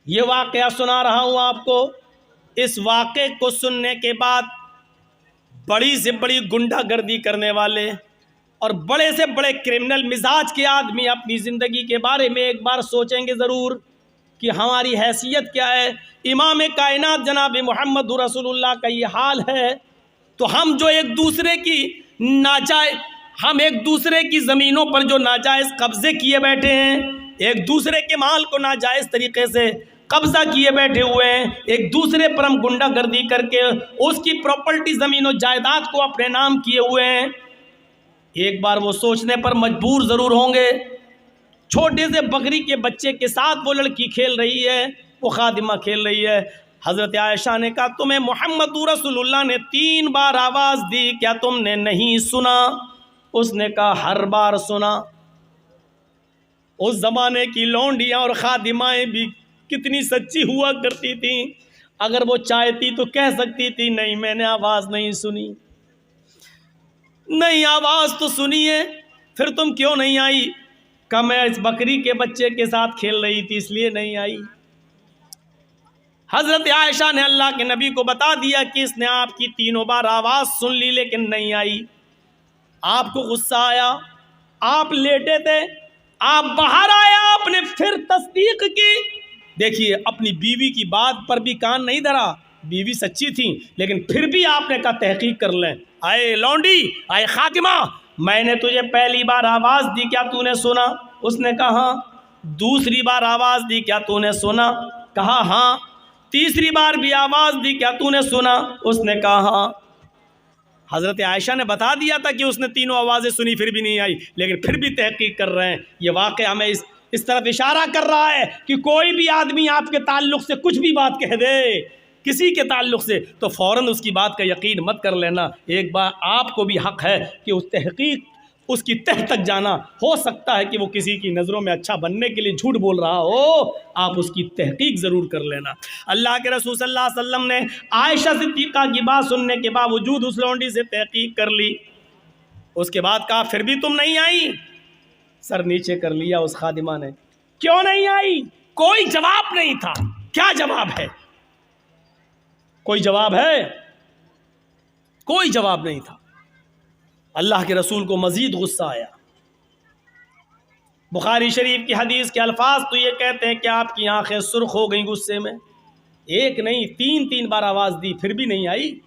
یہ واقعہ سنا رہا ہوں آپ کو. اس واقعے کو سننے کے بعد بڑی سے بڑی گنڈا گردی کرنے والے اور بڑے سے بڑے کرمنل مزاج کے آدمی اپنی زندگی کے بارے میں ایک بار سوچیں گے ضرور کہ ہماری حیثیت کیا ہے. امام کائنات جناب محمد رسول اللہ کا یہ حال ہے تو ہم جو ایک دوسرے کی زمینوں پر جو ناجائز قبضے کیے بیٹھے ہیں، ایک دوسرے کے مال کو ناجائز طریقے سے قبضہ کیے بیٹھے ہوئے ہیں، ایک دوسرے پر ہم گنڈا گردی کر کے اس کی پراپرٹی زمین و جائیداد کو اپنے نام کیے ہوئے ہیں. ایک بار وہ سوچنے پر مجبور ضرور ہوں گے. چھوٹے سے بکری کے بچے کے ساتھ وہ لڑکی کھیل رہی ہے، وہ خادمہ کھیل رہی ہے. حضرت عائشہ نے کہا تمہیں محمد رسول اللہ نے 3 بار آواز دی، کیا تم نے نہیں سنا؟ اس نے کہا ہر بار سنا. اس زمانے کی لونڈیاں اور خادمائیں بھی کتنی سچی ہوا کرتی تھیں. اگر وہ چاہتی تو کہہ سکتی تھی نہیں میں نے آواز نہیں سنی. نہیں آواز تو سنی ہے، پھر تم کیوں نہیں آئی؟ کہ میں اس بکری کے بچے کے ساتھ کھیل رہی تھی اس لیے نہیں آئی. حضرت عائشہ نے اللہ کے نبی کو بتا دیا کہ اس نے آپ کی 3 بار آواز سن لی لیکن نہیں آئی. آپ کو غصہ آیا، آپ لیٹے تھے، آپ باہر آئے، آپ نے پھر تصدیق کی. دیکھیے اپنی بیوی کی بات پر بھی کان نہیں دھرا، بیوی سچی تھی لیکن پھر بھی آپ نے کہا تحقیق کر لیں. آئے لونڈی، آئے خاتمہ، میں نے تجھے پہلی بار آواز دی، کیا تو نے سنا؟ اس نے کہا ہاں. دوسری بار آواز دی، کیا تو نے سنا؟ کہا ہاں. تیسری بار بھی آواز دی، کیا تو نے سنا؟ اس نے کہا ہاں. حضرت عائشہ نے بتا دیا تھا کہ اس نے 3 آوازیں سنی پھر بھی نہیں آئی، لیکن پھر بھی تحقیق کر رہے ہیں. یہ واقعہ ہمیں اس طرف اشارہ کر رہا ہے کہ کوئی بھی آدمی آپ کے تعلق سے کچھ بھی بات کہہ دے کسی کے تعلق سے تو فوراً اس کی بات کا یقین مت کر لینا. ایک بار آپ کو بھی حق ہے کہ اس تحقیق اس کی تہ تک جانا. ہو سکتا ہے کہ وہ کسی کی نظروں میں اچھا بننے کے لیے جھوٹ بول رہا ہو، آپ اس کی تحقیق ضرور کر لینا. اللہ کے رسول صلی اللہ علیہ وسلم نے عائشہ صدیقہ کی بات سننے کے باوجود اس لونڈی سے تحقیق کر لی. اس کے بعد کہا پھر بھی تم نہیں آئی؟ سر نیچے کر لیا اس خادمہ نے. کیوں نہیں آئی؟ کوئی جواب نہیں تھا. کیا جواب ہے؟ کوئی جواب ہے؟ کوئی جواب نہیں تھا. اللہ کے رسول کو مزید غصہ آیا. بخاری شریف کی حدیث کے الفاظ تو یہ کہتے ہیں کہ آپ کی آنکھیں سرخ ہو گئیں غصے میں. ایک نہیں 3 بار آواز دی پھر بھی نہیں آئی.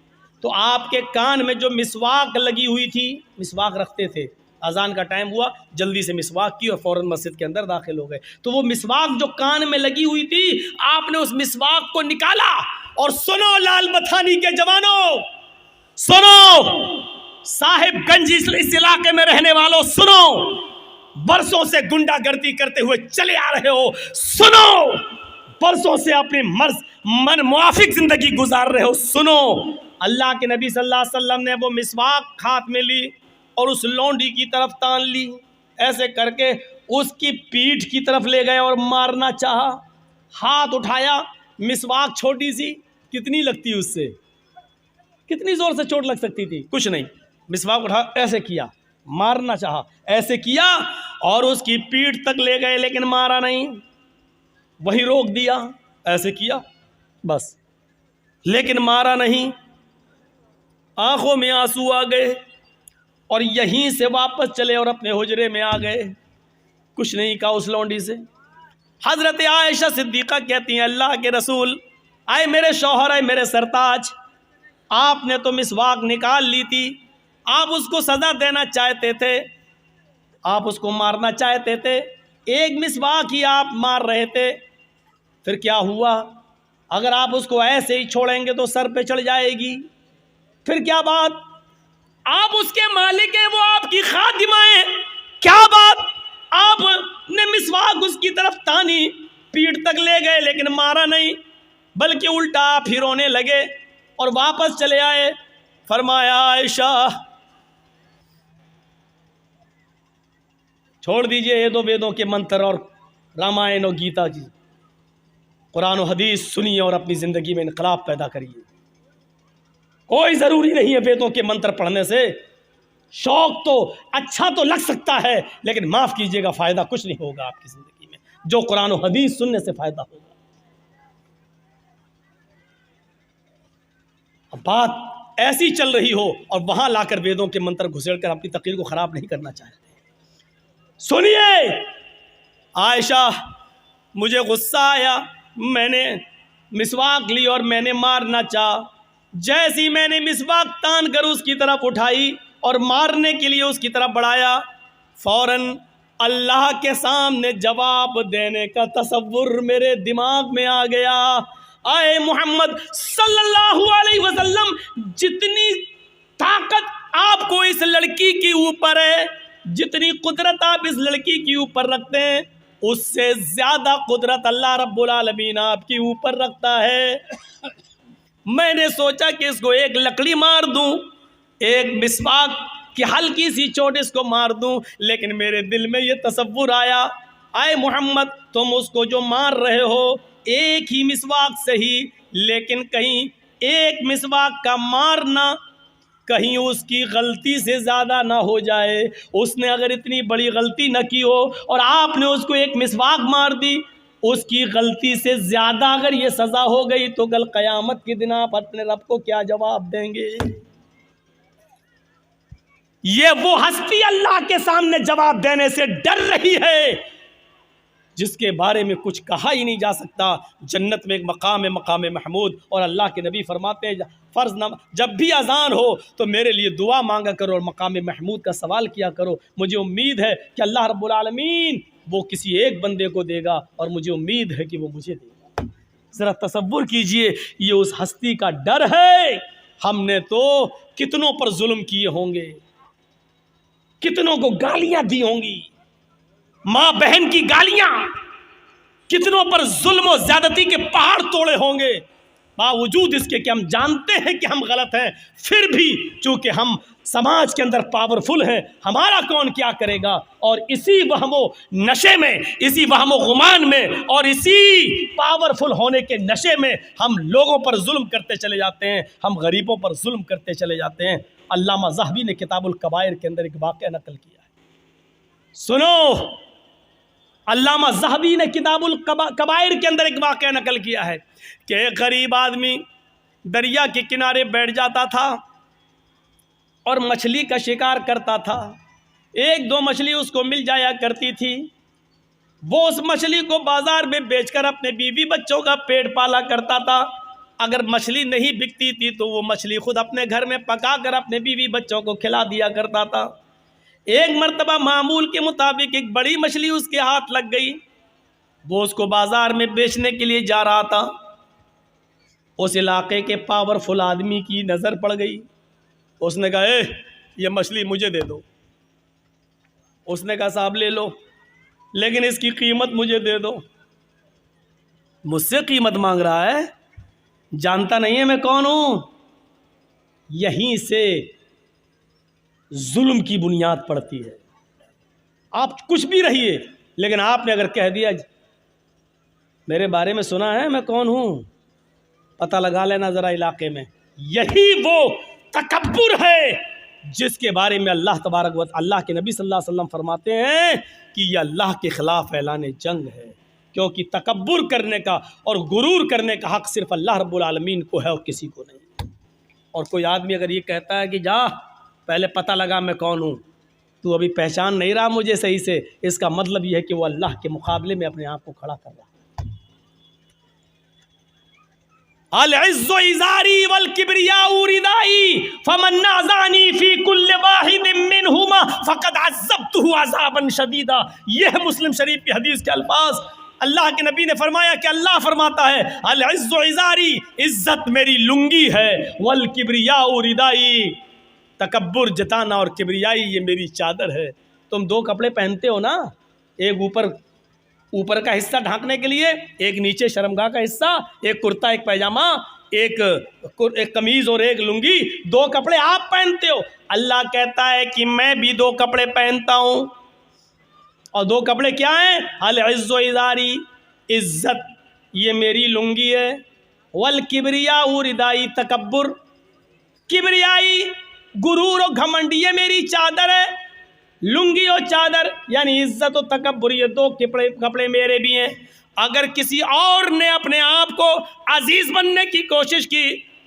تو آپ کے کان میں جو مسواک لگی ہوئی تھی، مسواک رکھتے تھے، اذان کا ٹائم ہوا جلدی سے مسواک کی اور فوراً مسجد کے اندر داخل ہو گئے. تو وہ مسواک جو کان میں لگی ہوئی تھی، آپ نے اس مسواک کو نکالا اور سنو لال بتھانی کے جوانوں، سنو صاحب گنج اس علاقے میں رہنے والوں، سنو برسوں سے گنڈا گردی کرتے ہوئے چلے آ رہے ہو، سنو برسوں سے اپنے من موافق زندگی گزار رہے ہو، سنو. اللہ کے نبی صلی اللہ علیہ وسلم نے وہ مسواک ہاتھ میں لی اور اس لونڈی کی طرف تان لی، ایسے کر کے اس کی پیٹھ کی طرف لے گئے اور مارنا چاہا. ہاتھ اٹھایا، مسواک چھوٹی سی، کتنی لگتی اس سے، کتنی زور سے چوٹ لگ سکتی تھی؟ کچھ نہیں. مسواک اٹھا ایسے کیا، مارنا چاہا، ایسے کیا اور اس کی پیٹھ تک لے گئے لیکن مارا نہیں. وہی روک دیا، ایسے کیا بس، لیکن مارا نہیں. آنکھوں میں آنسو آ گئے اور یہیں سے واپس چلے اور اپنے حجرے میں آ گئے. کچھ نہیں کہا اس لونڈی سے. حضرت عائشہ صدیقہ کہتی ہیں اللہ کے رسول، آئے میرے شوہر، آئے میرے سرتاج، آپ نے تو مسواک نکال لی تھی، آپ اس کو سزا دینا چاہتے تھے، آپ اس کو مارنا چاہتے تھے، ایک مسواک ہی آپ مار رہے تھے، پھر کیا ہوا؟ اگر آپ اس کو ایسے ہی چھوڑیں گے تو سر پہ چڑھ جائے گی، پھر کیا بات؟ آپ اس کے مالک ہیں، وہ آپ کی خادمہ ہیں، کیا بات؟ آپ نے مسواک اس کی طرف تانی، پیٹھ تک لے گئے لیکن مارا نہیں، بلکہ الٹا آپ ہی رونے لگے اور واپس چلے آئے. فرمایا عائشہ چھوڑ دیجئے یہ دو ویدوں کے منتر اور رامائن و گیتا جی، قرآن و حدیث سنیے اور اپنی زندگی میں انقلاب پیدا کریے. کوئی ضروری نہیں ہے ویدوں کے منتر پڑھنے سے. شوق تو اچھا تو لگ سکتا ہے لیکن معاف کیجیے گا فائدہ کچھ نہیں ہوگا آپ کی زندگی میں. جو قرآن و حدیث سننے سے فائدہ ہوگا اب بات ایسی چل رہی ہو اور وہاں لا کر ویدوں کے منتر گھسیڑ کر اپنی تقریر کو خراب نہیں کرنا چاہتے. سنیے عائشہ، مجھے غصہ آیا، میں نے مسواک لی اور میں نے مارنا چاہا. جیسی میں نے مسواک تان کر اس کی طرف اٹھائی اور مارنے کے لیے اس کی طرف بڑھایا، فوراً اللہ کے سامنے جواب دینے کا تصور میرے دماغ میں آ گیا. اے محمد صلی اللہ علیہ وسلم، جتنی طاقت آپ کو اس لڑکی کے اوپر ہے، جتنی قدرت آپ اس لڑکی کے اوپر رکھتے ہیں، اس سے زیادہ قدرت اللہ رب العالمین آپ کے اوپر رکھتا ہے. میں نے سوچا کہ اس کو ایک لکڑی مار دوں، ایک مسواک کی ہلکی سی چوٹ اس کو مار دوں، لیکن میرے دل میں یہ تصور آیا، اے محمد تم اس کو جو مار رہے ہو ایک ہی مسواک صحیح، لیکن کہیں ایک مسواک کا مارنا کہیں اس کی غلطی سے زیادہ نہ ہو جائے. اس نے اگر اتنی بڑی غلطی نہ کی ہو اور آپ نے اس کو ایک مسواک مار دی، اس کی غلطی سے زیادہ اگر یہ سزا ہو گئی تو کل قیامت کے دن آپ اپنے رب کو کیا جواب دیں گے؟ یہ وہ ہستی اللہ کے سامنے جواب دینے سے ڈر رہی ہے جس کے بارے میں کچھ کہا ہی نہیں جا سکتا. جنت میں ایک مقام ہے، مقام محمود، اور اللہ کے نبی فرماتے ہیں فرض جب بھی اذان ہو تو میرے لیے دعا مانگا کرو اور مقام محمود کا سوال کیا کرو. مجھے امید ہے کہ اللہ رب العالمین وہ کسی ایک بندے کو دے گا، اور مجھے امید ہے کہ وہ مجھے دے گا. ذرا تصور کیجئے، یہ اس ہستی کا ڈر ہے. ہم نے تو کتنوں پر ظلم کیے ہوں گے، کتنوں کو گالیاں دی ہوں گی، ماں بہن کی گالیاں، کتنوں پر ظلم و زیادتی کے پہاڑ توڑے ہوں گے. باوجود اس کے کہ ہم جانتے ہیں کہ ہم غلط ہیں، پھر بھی چونکہ ہم سماج کے اندر پاورفل ہیں، ہمارا کون کیا کرے گا، اور اسی وہم و نشے میں، اسی وہم و گمان میں اور اسی پاورفل ہونے کے نشے میں ہم لوگوں پر ظلم کرتے چلے جاتے ہیں، ہم غریبوں پر ظلم کرتے چلے جاتے ہیں. علامہ ذہبی نے کتاب الکبائر کے اندر ایک واقعہ نقل کیا ہے. سنو، علامہ ذہبی نے کتاب الکبائر کے اندر ایک واقعہ نقل کیا ہے کہ ایک غریب آدمی دریا کے کنارے بیٹھ جاتا تھا اور مچھلی کا شکار کرتا تھا. ایک دو مچھلی اس کو مل جایا کرتی تھی، وہ اس مچھلی کو بازار میں بیچ کر اپنے بیوی بچوں کا پیٹ پالا کرتا تھا. اگر مچھلی نہیں بکتی تھی تو وہ مچھلی خود اپنے گھر میں پکا کر اپنے بیوی بچوں کو کھلا دیا کرتا تھا. ایک مرتبہ معمول کے مطابق ایک بڑی مچھلی اس کے ہاتھ لگ گئی، وہ اس کو بازار میں بیچنے کے لیے جا رہا تھا. اس علاقے کے پاورفل آدمی کی نظر پڑ گئی. اس نے کہا اے یہ مچھلی مجھے دے دو. اس نے کہا صاحب لے لو، لیکن اس کی قیمت مجھے دے دو. مجھ سے قیمت مانگ رہا ہے، جانتا نہیں ہے میں کون ہوں. یہیں سے ظلم کی بنیاد پڑتی ہے. آپ کچھ بھی رہیے، لیکن آپ نے اگر کہہ دیا میرے بارے میں سنا ہے میں کون ہوں، پتہ لگا لینا ذرا علاقے میں. یہی وہ تکبر ہے جس کے بارے میں اللہ تبارک و اللہ کے نبی صلی اللہ علیہ وسلم فرماتے ہیں کہ یہ اللہ کے خلاف اعلان جنگ ہے، کیونکہ تکبر کرنے کا اور غرور کرنے کا حق صرف اللہ رب العالمین کو ہے اور کسی کو نہیں. اور کوئی آدمی اگر یہ کہتا ہے کہ جا پہلے پتہ لگا میں کون ہوں، تو ابھی پہچان نہیں رہا مجھے صحیح سے، اس کا مطلب یہ ہے کہ وہ اللہ کے مقابلے میں اپنے آپ کو کھڑا کر رہا. العز ازاری والکبریاء ردائی فمن نازعنی فی کل واحد منہما فقد عذبتہ عذابا شدیدا. یہ مسلم شریف کی حدیث کے الفاظ. اللہ کے نبی نے فرمایا کہ اللہ فرماتا ہے العز ازاری، عزت میری لنگی ہے، والکبریاء ردائی، تکبر جتانا اور کبریائی یہ میری چادر ہے. تم دو کپڑے پہنتے ہو نا، ایک اوپر کا حصہ ڈھانکنے کے لیے، ایک نیچے شرمگاہ کا حصہ، ایک کرتا ایک پیجامہ، ایک قمیض اور ایک لنگی، دو کپڑے آپ پہنتے ہو. اللہ کہتا ہے کہ میں بھی دو کپڑے پہنتا ہوں، اور دو کپڑے کیا ہیں؟ العز و ازاری، عزت یہ میری لنگی ہے، والکبریاء ردائی، تکبر کبریائی غرور و گھمنڈ یہ میری چادر ہے. لنگی اور چادر یعنی عزت و تکبر، یہ دو کپڑے میرے بھی ہیں. اگر کسی اور نے اپنے آپ کو عزیز بننے کی کوشش کی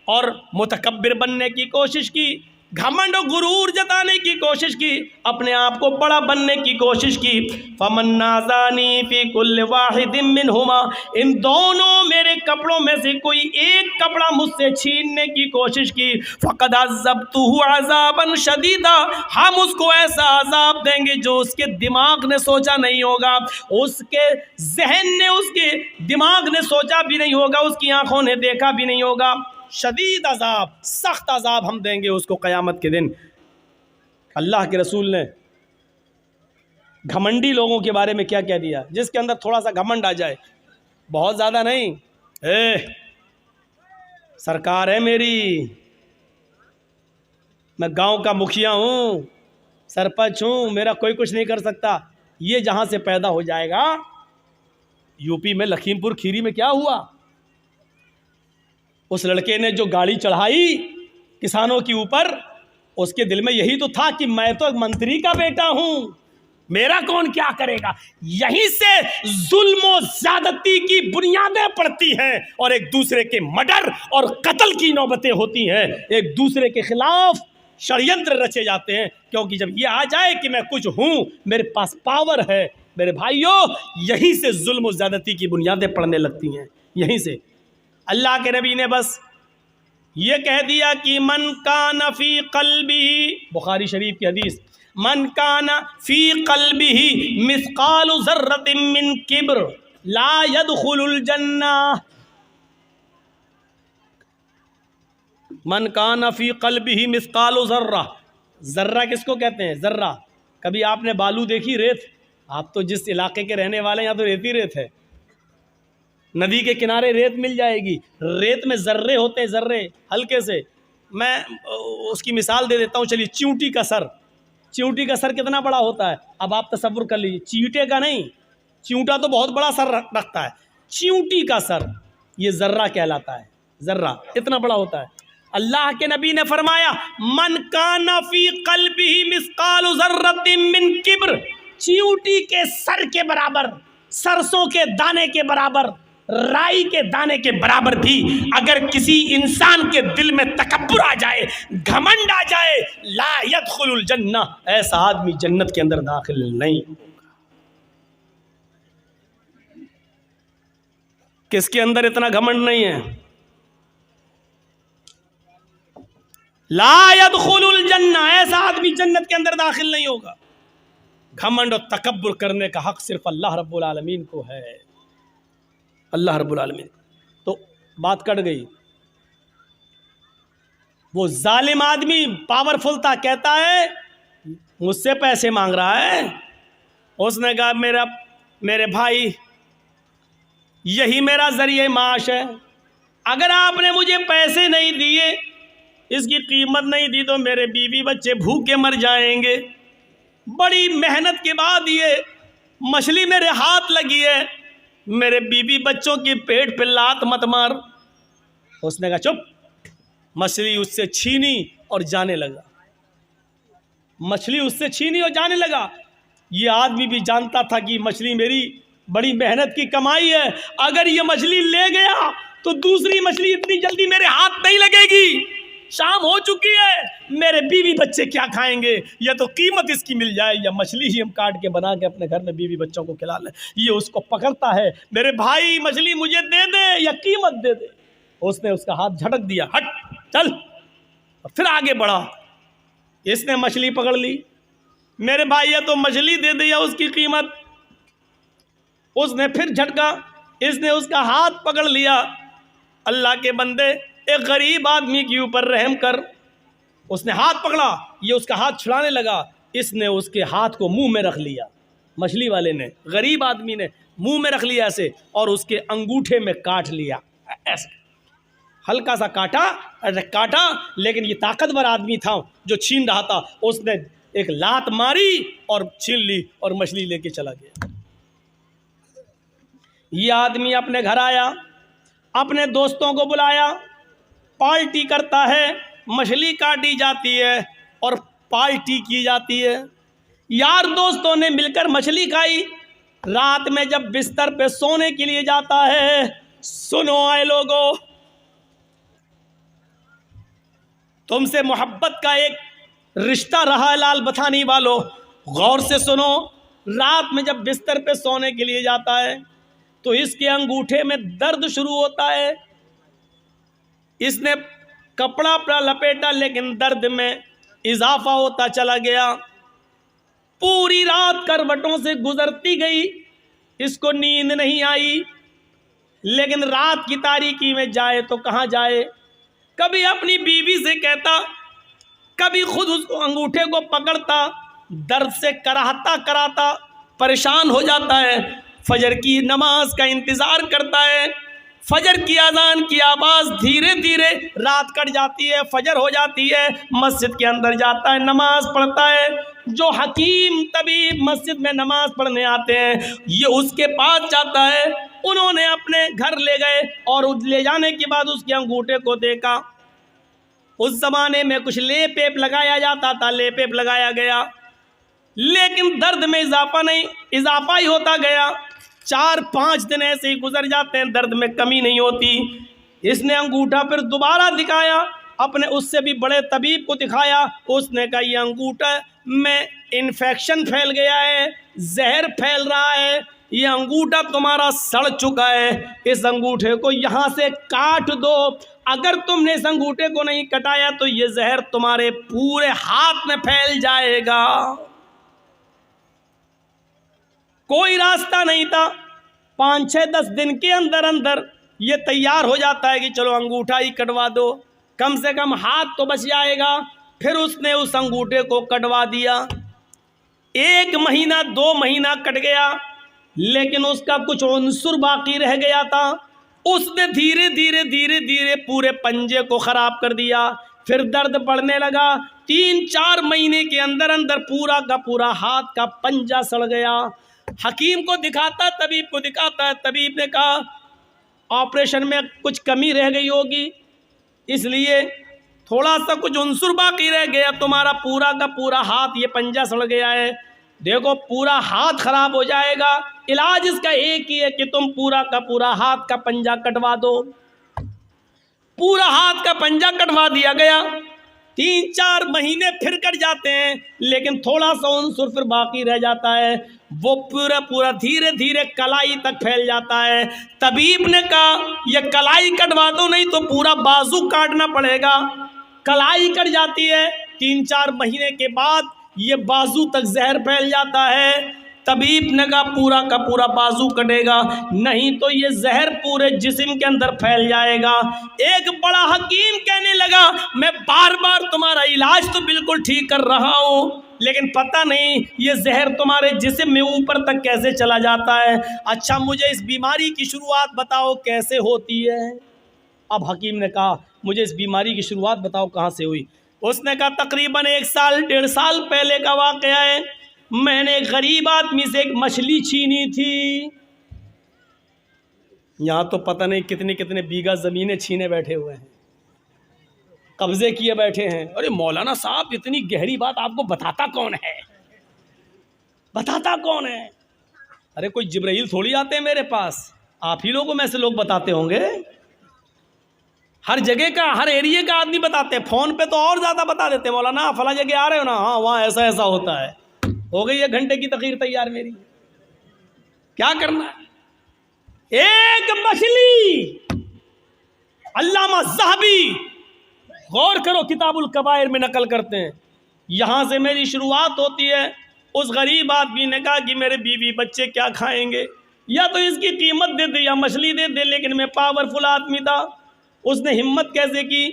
اور متکبر بننے کی کوشش کی، گھمنڈ و غرور جتانے کی کوشش کی، اپنے آپ کو بڑا بننے کی کوشش کی۔ فمن نازانی فی کل واحد منہما، ان دونوں میرے کپڑوں میں سے کوئی ایک کپڑا مجھ سے چھیننے کی کوشش کی، فقد عذبتہ عذابا شدیدا، ہم اس کو ایسا عذاب دیں گے جو اس کے دماغ نے سوچا نہیں ہوگا، اس کے ذہن نے، اس کے دماغ نے سوچا بھی نہیں ہوگا، اس کی آنکھوں نے دیکھا بھی نہیں ہوگا۔ شدید عذاب، سخت عذاب ہم دیں گے اس کو قیامت کے دن۔ اللہ کے رسول نے گھمنڈی لوگوں کے بارے میں کیا کہہ دیا؟ جس کے اندر تھوڑا سا گھمنڈ آ جائے، بہت زیادہ نہیں، سرکار ہے میری، میں گاؤں کا مکھیا ہوں، سرپنچ ہوں، میرا کوئی کچھ نہیں کر سکتا، یہ جہاں سے پیدا ہو جائے گا۔ یو پی میں لکھیم پور کھیری میں کیا ہوا؟ اس لڑکے نے جو گاڑی چڑھائی کسانوں کے اوپر، اس کے دل میں یہی تو تھا کہ میں تو ایک منتری کا بیٹا ہوں، میرا کون کیا کرے گا۔ یہیں سے ظلم و زیادتی کی بنیادیں پڑتی ہیں اور ایک دوسرے کے مرڈر اور قتل کی نوبتیں ہوتی ہیں، ایک دوسرے کے خلاف شڑینتر رچے جاتے ہیں، کیونکہ جب یہ آ جائے کہ میں کچھ ہوں، میرے پاس پاور ہے، میرے بھائیوں، یہیں سے ظلم و زیادتی کی بنیادیں پڑنے لگتی ہیں، یہیں سے۔ اللہ کے نبی نے بس یہ کہہ دیا کہ من کان فی قلبہ، بخاری شریف کی حدیث، من کان فی قلبہ مثقال ذرۃ من کبر لا يدخل الجنہ، من کان فی قلبہ مثقال ذرہ، ذرہ کس کو کہتے ہیں؟ ذرہ، کبھی آپ نے بالو دیکھی؟ ریت، آپ تو جس علاقے کے رہنے والے ہیں یہاں تو ریت ہی ریت ہے، ندی کے کنارے ریت مل جائے گی، ریت میں ذرے ہوتے ہیں، ذرے ہلکے سے۔ میں اس کی مثال دے دیتا ہوں، چلیے، چیونٹی کا سر، چیونٹی کا سر کتنا بڑا ہوتا ہے؟ اب آپ تصور کر لیجیے، چیونٹے کا نہیں، چیونٹا تو بہت بڑا سر رکھتا ہے، چیونٹی کا سر یہ ذرہ کہلاتا ہے، ذرہ اتنا بڑا ہوتا ہے۔ اللہ کے نبی نے فرمایا من کان فی قلبہ مثقال ذرۃ من کبر، چیونٹی کے سر کے برابر، سرسوں کے دانے کے برابر، رائی کے دانے کے برابر بھی اگر کسی انسان کے دل میں تکبر آ جائے، گھمنڈ آ جائے، لا يدخل الجنہ، ایسا آدمی جنت کے اندر داخل نہیں ہوگا۔ کس کے اندر اتنا گھمنڈ نہیں ہے؟ لا يدخل الجنہ، ایسا آدمی جنت کے اندر داخل نہیں ہوگا۔ گھمنڈ اور تکبر کرنے کا حق صرف اللہ رب العالمین کو ہے، اللہ رب العالمین۔ تو بات کٹ گئی۔ وہ ظالم آدمی پاورفل تھا، کہتا ہے مجھ سے پیسے مانگ رہا ہے۔ اس نے کہا میرے بھائی، یہی میرا ذریعہ معاش ہے، اگر آپ نے مجھے پیسے نہیں دیے، اس کی قیمت نہیں دی، تو میرے بیوی بچے بھوکے مر جائیں گے۔ بڑی محنت کے بعد یہ مچھلی میرے ہاتھ لگی ہے، میرے بیوی بچوں کی پیٹ پہ لات مت مار۔ اس نے کہا چپ۔ مچھلی اس سے چھینی اور جانے لگا، مچھلی اس سے چھینی اور جانے لگا۔ یہ آدمی بھی جانتا تھا کہ مچھلی میری بڑی محنت کی کمائی ہے، اگر یہ مچھلی لے گیا تو دوسری مچھلی اتنی جلدی میرے ہاتھ نہیں لگے گی، شام ہو چکی ہے، میرے بیوی بچے کیا کھائیں گے؟ یا تو قیمت اس کی مل جائے یا مچھلی ہی ہم کاٹ کے بنا کے اپنے گھر میں بیوی بچوں کو کھلا لیں۔ یہ اس کو پکڑتا ہے، میرے بھائی مچھلی مجھے دے دے یا قیمت دے دے۔ اس نے اس کا ہاتھ جھٹک دیا، ہٹ چل، اور پھر آگے بڑھا۔ اس نے مچھلی پکڑ لی، میرے بھائی یا تو مچھلی دے دے یا اس کی قیمت۔ اس نے پھر جھٹکا، اس نے اس کا ہاتھ پکڑ لیا۔ اللہ کے بندے، ایک غریب آدمی کے اوپر رحم کر۔ اس نے ہاتھ پکڑا، یہ اس کا ہاتھ چھڑانے لگا، اس نے اس کے ہاتھ کو منہ میں رکھ لیا، مچھلی والے نے، غریب آدمی نے منہ میں رکھ لیا ایسے، اور اس کے انگوٹھے میں کاٹ لیا ایسے، ہلکا سا کاٹا، لیکن یہ طاقتور آدمی تھا جو چھین رہا تھا، اس نے ایک لات ماری اور چھین لی اور مچھلی لے کے چلا گیا۔ یہ آدمی اپنے گھر آیا، اپنے دوستوں کو بلایا، پارٹی کرتا ہے، مچھلی کاٹی جاتی ہے اور پارٹی کی جاتی ہے۔ یار دوستوں نے مل کر مچھلی کھائی۔ رات میں جب بستر پہ سونے کے لیے جاتا ہے، سنو اے لوگو، تم سے محبت کا ایک رشتہ رہا ہے لال بتھانی والوں، غور سے سنو۔ رات میں جب بستر پہ سونے کے لیے جاتا ہے تو اس کے انگوٹھے میں درد شروع ہوتا ہے۔ اس نے کپڑا اپنا لپیٹا لیکن درد میں اضافہ ہوتا چلا گیا۔ پوری رات کروٹوں سے گزرتی گئی، اس کو نیند نہیں آئی، لیکن رات کی تاریکی میں جائے تو کہاں جائے؟ کبھی اپنی بیوی سے کہتا، کبھی خود اس کو انگوٹھے کو پکڑتا، درد سے کراہتا کراتا پریشان ہو جاتا ہے۔ فجر کی نماز کا انتظار کرتا ہے، فجر کی اذان کی آواز دھیرے دھیرے رات کٹ جاتی ہے، فجر ہو جاتی ہے، مسجد کے اندر جاتا ہے، نماز پڑھتا ہے۔ جو حکیم طبیب مسجد میں نماز پڑھنے آتے ہیں یہ اس کے پاس جاتا ہے، انہوں نے اپنے گھر لے گئے اور لے جانے کے بعد اس کے انگوٹھے کو دیکھا۔ اس زمانے میں کچھ لیپ ایپ لگایا جاتا تھا، لیپ ایپ لگایا گیا لیکن درد میں اضافہ نہیں، اضافہ ہی ہوتا گیا۔ 4-5 دن ایسے ہی گزر جاتے ہیں، درد میں کمی نہیں ہوتی۔ اس نے انگوٹھا پھر دوبارہ دکھایا، اپنے اس سے بھی بڑے طبیب کو دکھایا، اس نے کہا یہ انگوٹھا میں انفیکشن پھیل گیا ہے، زہر پھیل رہا ہے، یہ انگوٹھا تمہارا سڑ چکا ہے، اس انگوٹھے کو یہاں سے کاٹ دو۔ اگر تم نے اس انگوٹھے کو نہیں کٹایا تو یہ زہر تمہارے پورے ہاتھ میں پھیل جائے گا۔ کوئی راستہ نہیں تھا، 5-6-10 دن کے اندر اندر یہ تیار ہو جاتا ہے کہ چلو انگوٹھا ہی کٹوا دو، کم سے کم ہاتھ تو بچ جائے گا۔ پھر اس نے اس انگوٹھے کو کٹوا دیا۔ 1 مہینہ 2 مہینہ کٹ گیا لیکن اس کا کچھ عنصر باقی رہ گیا تھا، اس نے دھیرے دھیرے دھیرے دھیرے پورے پنجے کو خراب کر دیا۔ پھر درد بڑھنے لگا، 3-4 مہینے کے اندر اندر پورا کا پورا ہاتھ کا پنجہ سڑ گیا۔ حکیم کو دکھاتا، طبیب کو دکھاتا ہے، طبیب نے کہا آپریشن میں کچھ کمی رہ گئی ہوگی، اس لیے تھوڑا سا کچھ عنصر باقی رہ گیا، تمہارا پورا کا پورا ہاتھ یہ پنجہ سڑ گیا ہے، دیکھو پورا ہاتھ خراب ہو جائے گا، علاج اس کا ایک ہی ہے کہ تم پورا کا پورا ہاتھ کا پنجہ کٹوا دو۔ پورا ہاتھ کا پنجہ کٹوا دیا گیا۔ 3-4 مہینے پھر کٹ جاتے ہیں لیکن تھوڑا سا عنصر پھر باقی رہ جاتا ہے، وہ پورا دھیرے دھیرے کلائی تک پھیل جاتا ہے۔ طبیب نے کہا یہ کلائی کٹوا دو نہیں تو پورا بازو کاٹنا پڑے گا۔ کلائی کٹ جاتی ہے، 3-4 مہینے کے بعد یہ بازو تک زہر پھیل جاتا ہے۔ طبیب نے کہا پورا کا پورا بازو کٹے گا نہیں تو یہ زہر پورے جسم کے اندر پھیل جائے گا۔ ایک بڑا حکیم کہنے لگا میں بار بار تمہارا علاج تو بالکل ٹھیک کر رہا ہوں لیکن پتہ نہیں یہ زہر تمہارے جسم میں اوپر تک کیسے چلا جاتا ہے، اچھا مجھے اس بیماری کی شروعات بتاؤ کیسے ہوتی ہے۔ اب حکیم نے کہا مجھے اس بیماری کی شروعات بتاؤ کہاں سے ہوئی۔ اس نے کہا تقریباً 1-1.5 سال پہلے کا واقعہ ہے، میں نے ایک غریب آدمی سے ایک مچھلی چھینی تھی۔ یہاں تو پتہ نہیں کتنے کتنے بیگھہ زمینیں چھینے بیٹھے ہوئے ہیں، قبضے کیے بیٹھے ہیں۔ ارے مولانا صاحب اتنی گہری بات آپ کو بتاتا کون ہے، بتاتا کون ہے؟ ارے کوئی جبرائیل تھوڑی آتے ہیں میرے پاس، آپ ہی لوگوں میں سے لوگ بتاتے ہوں گے۔ ہر جگہ کا ہر ایریے کا آدمی بتاتے ہیں، فون پہ تو اور زیادہ بتا دیتے ہیں، مولانا فلاں جگہ آ رہے ہو نا، ہاں وہاں ایسا ایسا ہوتا ہے۔ ہو گئی 1 گھنٹے کی تقریر تیار میری، کیا کرنا ہے؟ ایک مچھلی، علامہ ذہبی غور کرو کتاب الکبائر میں نقل کرتے ہیں، یہاں سے میری شروعات ہوتی ہے۔ اس غریب آدمی نے کہا کہ میرے بیوی بچے کیا کھائیں گے، یا تو اس کی قیمت دے دے یا مچھلی دے دے، لیکن میں پاورفل آدمی تھا، اس نے ہمت کیسے کی،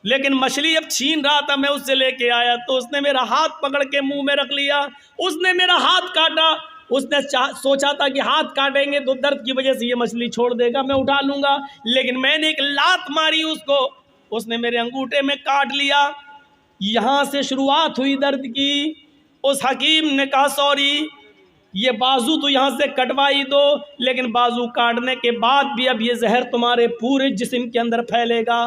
لیکن مچھلی جب چھین رہا تھا میں اس سے لے کے آیا تو اس نے میرا ہاتھ پکڑ کے منہ میں رکھ لیا، اس نے میرا ہاتھ کاٹا، اس نے سوچا تھا کہ ہاتھ کاٹیں گے تو درد کی وجہ سے یہ مچھلی چھوڑ دے گا، میں اٹھا لوں گا، لیکن میں نے ایک لات ماری اس کو، اس نے میرے انگوٹھے میں کاٹ لیا۔ یہاں سے شروعات ہوئی درد کی۔ اس حکیم نے کہا سوری یہ بازو تو یہاں سے کٹوائی دو، لیکن بازو کاٹنے کے بعد بھی اب یہ زہر تمہارے پورے جسم کے اندر پھیلے گا،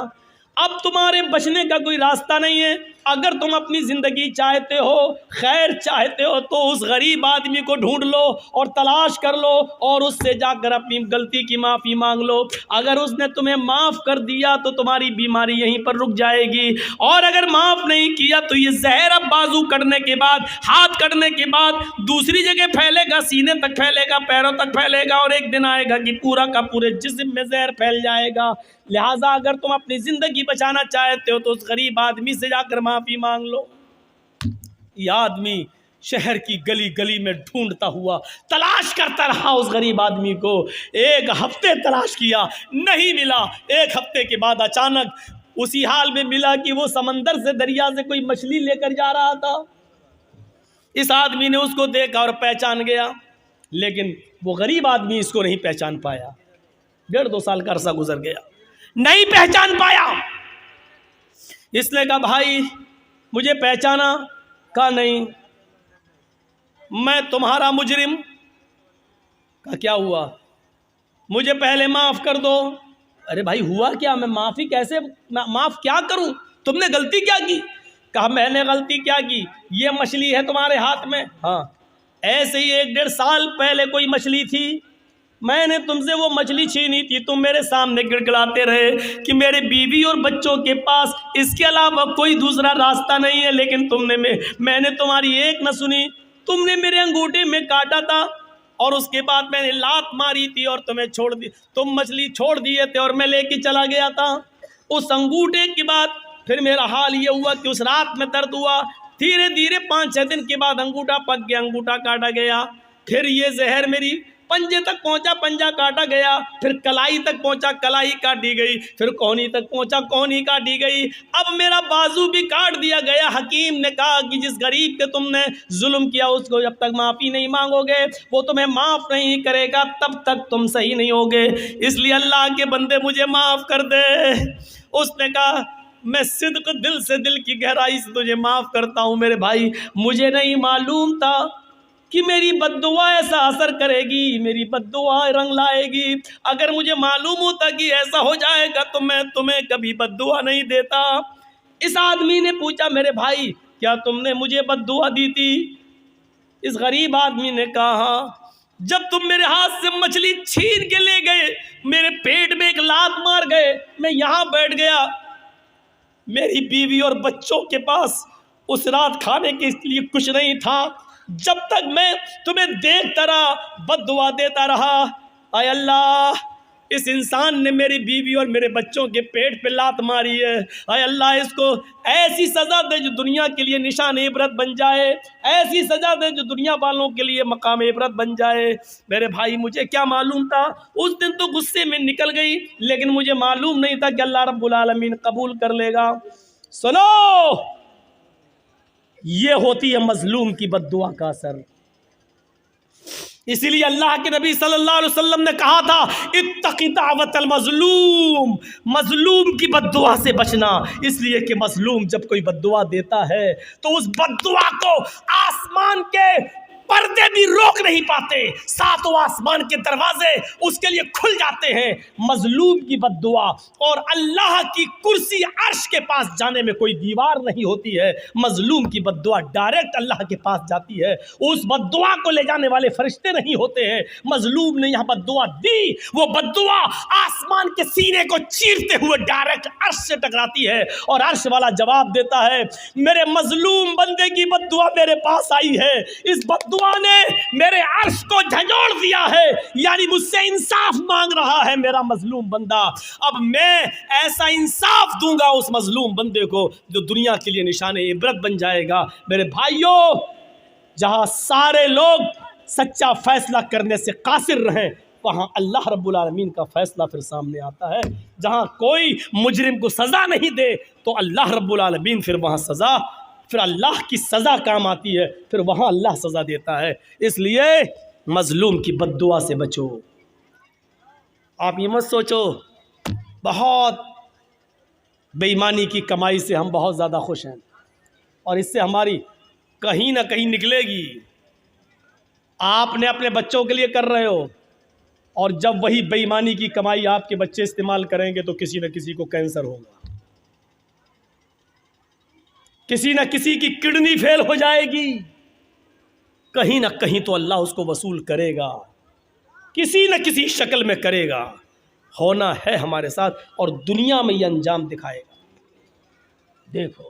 اب تمہارے بچنے کا کوئی راستہ نہیں ہے، اگر تم اپنی زندگی چاہتے ہو، خیر چاہتے ہو، تو اس غریب آدمی کو ڈھونڈ لو اور تلاش کر لو اور اس سے جا کر اپنی غلطی کی معافی مانگ لو۔ اگر اس نے تمہیں معاف کر دیا تو تمہاری بیماری یہیں پر رک جائے گی، اور اگر معاف نہیں کیا تو یہ زہر اب بازو کٹنے کے بعد، ہاتھ کٹنے کے بعد دوسری جگہ پھیلے گا، سینے تک پھیلے گا، پیروں تک پھیلے گا، اور ایک دن آئے گا کہ پورا کا پورے جسم میں زہر پھیل جائے گا۔ لہٰذا اگر تم اپنی زندگی بچانا چاہتے ہو تو اس غریب آدمی سے جا کر معافی مانگ لو۔ یہ آدمی شہر کی گلی گلی میں ڈھونڈتا ہوا تلاش کرتا رہا اس غریب آدمی کو، 1 ہفتے تلاش کیا، نہیں ملا۔ 1 ہفتے کے بعد اچانک اسی حال میں ملا کہ وہ سمندر سے، دریا سے کوئی مچھلی لے کر جا رہا تھا۔ اس آدمی نے اس کو دیکھا اور پہچان گیا، لیکن وہ غریب آدمی اس کو نہیں پہچان پایا۔ 1.5-2 سال کا عرصہ گزر گیا، نہیں پہچان پایا۔ اس نے کہا بھائی مجھے پہچانا؟ کہا نہیں، میں تمہارا مجرم۔ کہا کیا ہوا؟ مجھے پہلے معاف کر دو۔ ارے بھائی ہوا کیا؟ میں معافی کیسے معاف کیا کروں؟ تم نے غلطی کیا کی؟ کہا میں نے غلطی کیا کی؟ یہ مچھلی ہے تمہارے ہاتھ میں؟ ہاں۔ ایسے ہی 1-1.5 سال پہلے کوئی مچھلی تھی، میں نے تم سے وہ مچھلی چھینی تھی، تم میرے سامنے گڑگڑاتے رہے کہ میرے بیوی اور بچوں کے پاس اس کے علاوہ کوئی دوسرا راستہ نہیں ہے، لیکن تم نے میں نے تمہاری ایک نہ سنی۔ تم نے میرے انگوٹھے میں کاٹا تھا اور اس کے بعد میں نے لات ماری تھی اور تمہیں چھوڑ دی، تم مچھلی چھوڑ دیے تھے اور میں لے کے چلا گیا تھا۔ اس انگوٹھے کے بعد پھر میرا حال یہ ہوا کہ اس رات میں درد ہوا، دھیرے دھیرے 5-6 دن کے بعد انگوٹھا پک گیا، انگوٹھا کاٹا گیا، پھر یہ زہر میری پنجے تک پہنچا، پنجا کاٹا گیا، پھر کلائی تک پہنچا، کلائی کاٹی گئی، پھر کونی تک پہنچا، کونی کاٹی گئی، اب میرا بازو بھی کاٹ دیا گیا۔ حکیم نے کہا کہ جس غریب کے تم نے ظلم کیا اس کو جب تک معافی نہیں مانگو گے وہ تمہیں معاف نہیں کرے گا، تب تک تم صحیح نہیں ہوگے، اس لیے اللہ کے بندے مجھے معاف کر دے۔ اس نے کہا میں صدق دل سے، دل کی گہرائی سے تجھے معاف کرتا ہوں میرے بھائی، مجھے نہیں معلوم تھا کہ میری بد دعا ایسا اثر کرے گی، میری بد دعا رنگ لائے گی۔ اگر مجھے معلوم ہوتا کہ ایسا ہو جائے گا تو میں تمہیں کبھی بد دعا نہیں دیتا۔ اس آدمی نے پوچھا میرے بھائی کیا تم نے مجھے بد دعا دی تھی؟ اس غریب آدمی نے کہا ہاں، جب تم میرے ہاتھ سے مچھلی چھین کے لے گئے، میرے پیٹ میں ایک لات مار گئے، میں یہاں بیٹھ گیا، میری بیوی اور بچوں کے پاس اس رات کھانے کے لیے کچھ نہیں تھا، جب تک میں تمہیں دیکھتا رہا بد دعا دیتا رہا۔ اے اللہ اس انسان نے میری بیوی اور میرے بچوں کے پیٹ پہ لات ماری ہے، اے اللہ اس کو ایسی سزا دے جو دنیا کے لیے نشان عبرت بن جائے، ایسی سزا دے جو دنیا والوں کے لیے مقام عبرت بن جائے۔ میرے بھائی مجھے کیا معلوم تھا، اس دن تو غصے میں نکل گئی، لیکن مجھے معلوم نہیں تھا کہ اللہ رب العالمین قبول کر لے گا۔ سنو، یہ ہوتی ہے مظلوم کی بد دعا کا اثر۔ اسی لیے اللہ کے نبی صلی اللہ علیہ وسلم نے کہا تھا اتق دعوت المظلوم، مظلوم کی بد دعا سے بچنا، اس لیے کہ مظلوم جب کوئی بد دعا دیتا ہے تو اس بد دعا کو آسمان کے پردے بھی روک نہیں پاتے، 7 آسمان کے دروازے اس کے لیے کھل جاتے ہیں۔ مظلوم کی بد دعا اور اللہ کی کرسی عرش کے پاس جانے میں کوئی دیوار نہیں ہوتی ہے، مظلوم کی بد دعا ڈائریکٹ اللہ کے پاس جاتی ہے، اس بد دعا کو لے جانے والے فرشتے نہیں ہوتے ہیں۔ مظلوم نے یہاں بد دعا دی، وہ بد دعا آسمان کے سینے کو چیرتے ہوئے ڈائریکٹ عرش سے ٹکراتی ہے اور عرش والا جواب دیتا ہے میرے مظلوم بندے کی بد دعا میرے پاس آئی ہے، اس بد دعا نے میرے عرش کو جھنجھوڑ دیا ہے، یعنی مجھ سے انصاف مانگ رہا ہے میرا مظلوم بندہ، اب میں ایسا انصاف دوں گا اس مظلوم بندے کو جو دنیا کے لیے نشان عبرت بن جائے گا۔ میرے بھائیوں، جہاں سارے لوگ سچا فیصلہ کرنے سے قاصر رہیں وہاں اللہ رب العالمین کا فیصلہ پھر سامنے آتا ہے، جہاں کوئی مجرم کو سزا نہیں دے تو اللہ رب العالمین پھر وہاں سزا، پھر اللہ کی سزا کام آتی ہے، پھر وہاں اللہ سزا دیتا ہے۔ اس لیے مظلوم کی بد دعا سے بچو۔ آپ یہ مت سوچو بہت بے ایمانی کی کمائی سے ہم بہت زیادہ خوش ہیں اور اس سے ہماری کہیں نہ کہیں نکلے گی، آپ نے اپنے بچوں کے لیے کر رہے ہو، اور جب وہی بے ایمانی کی کمائی آپ کے بچے استعمال کریں گے تو کسی نہ کسی کو کینسر ہوگا۔ کسی نہ کسی کی کڈنی فیل ہو جائے گی، کہیں نہ کہیں تو اللہ اس کو وصول کرے گا، کسی نہ کسی شکل میں کرے گا، ہونا ہے ہمارے ساتھ، اور دنیا میں یہ انجام دکھائے گا۔ دیکھو